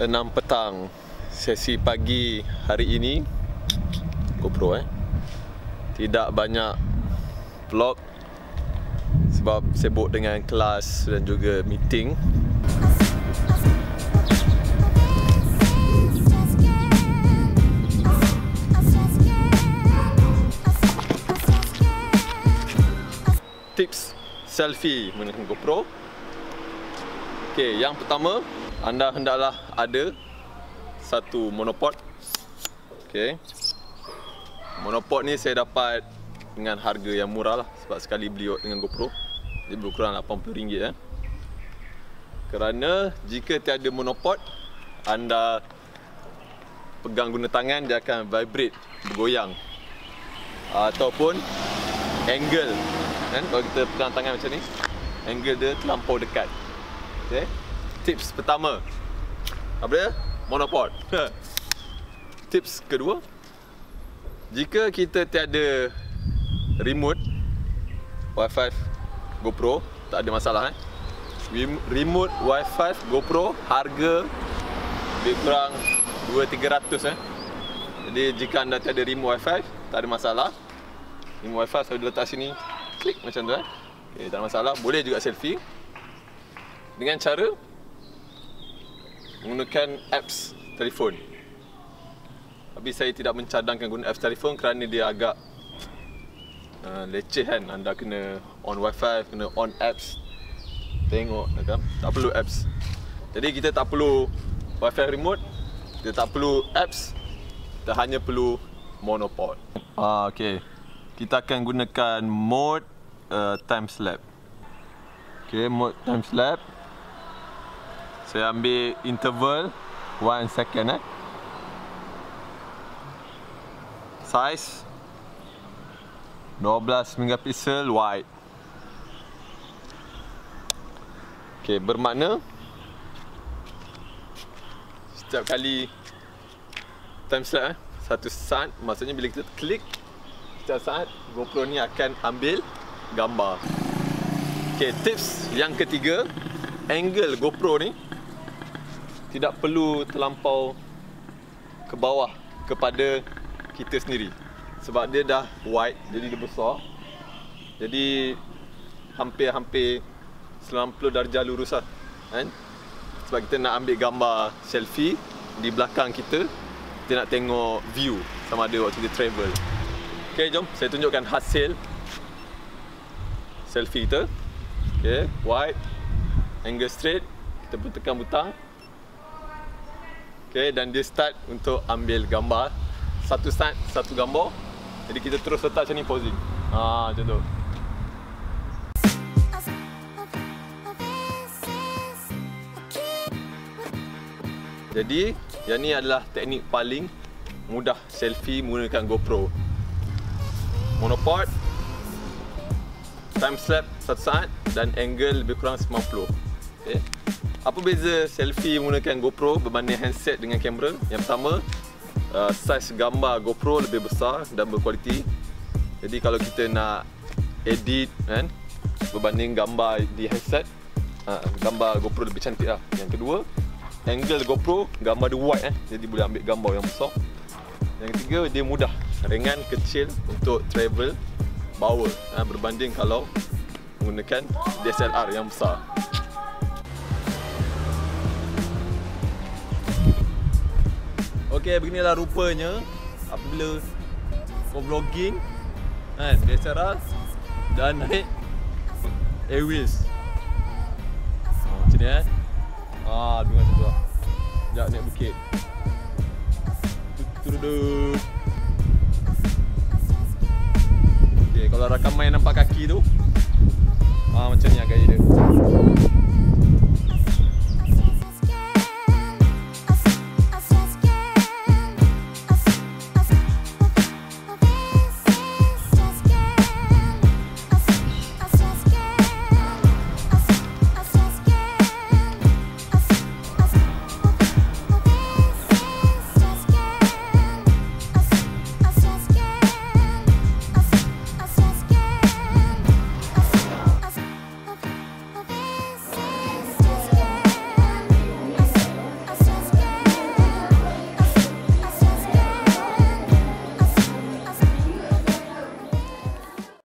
6 petang sesi pagi hari ini. GoPro tidak banyak vlog sebab sibuk dengan kelas dan juga meeting. Tips selfie menggunakan GoPro. Okey, yang pertama, anda hendaklah ada satu monopod. Okey. Monopod ni saya dapat dengan harga yang murah lah, sebab sekali beli dengan GoPro dia lebih kurang RM80 Kerana jika tiada monopod, anda pegang guna tangan, dia akan vibrate, bergoyang, ataupun angle kan, kalau kita pegang tangan macam ni, angle dia terlampau dekat. Okay. Tips pertama, apa dia? Monopod. Tips kedua, jika kita tiada remote Wi-Fi GoPro, tak ada masalah remote Wi-Fi GoPro harga lebih kurang 200-300 Jadi jika anda tiada remote Wi-Fi, tak ada masalah. Remote Wi-Fi saya letak sini, klik macam tu Okay, tak ada masalah. Boleh juga selfie dengan cara menggunakan apps telefon. Tapi saya tidak mencadangkan guna apps telefon kerana dia agak leceh kan. Anda kena on Wi-Fi, kena on apps. Tengok kan? Tak perlu apps. Jadi kita tak perlu Wi-Fi remote, kita tak perlu apps, kita hanya perlu monopod. Okay. Kita akan gunakan mode time lapse. Okay, mode time lapse. Saya ambil interval 1 second Size 12 megapixel wide. Okay, bermakna setiap kali time lapse 1 saat, maksudnya bila kita klik, setiap saat GoPro ni akan ambil gambar. Okay, tips yang ketiga, angle GoPro ni tidak perlu terlampau ke bawah kepada kita sendiri, sebab dia dah wide, jadi dia besar. Jadi hampir 90 darjah lurus lah kan? Sebab kita nak ambil gambar selfie di belakang kita, kita nak tengok view sama ada waktu kita travel. Okay, jom saya tunjukkan hasil selfie kita. Okay, wide, angle straight, kita pun tekan butang. Okay, dan dia start untuk ambil gambar. Satu start, satu gambar. Jadi kita terus letak macam ni posing. Macam tu. Jadi, yang ni adalah teknik paling mudah selfie menggunakan GoPro. Monopod, time lapse 1 saat dan angle lebih kurang 90. Okay. Apa beza selfie menggunakan GoPro berbanding handset dengan kamera? Yang pertama, saiz gambar GoPro lebih besar dan berkualiti. Jadi kalau kita nak edit kan, berbanding gambar di handset, gambar GoPro lebih cantik lah. Yang kedua, angle GoPro, gambar dia wide jadi boleh ambil gambar yang besar. Yang ketiga, dia mudah, ringan, kecil untuk travel bawa berbanding kalau menggunakan DSLR yang besar. Okey, beginilah rupanya apabila kau vlogging kan, DSLR dan naik Airwheels. Macam ni dengan macam tu lah. Sekejap naik bukit. Okay, kalau rakamai nampak kaki tu, macam ni lah gaya dia.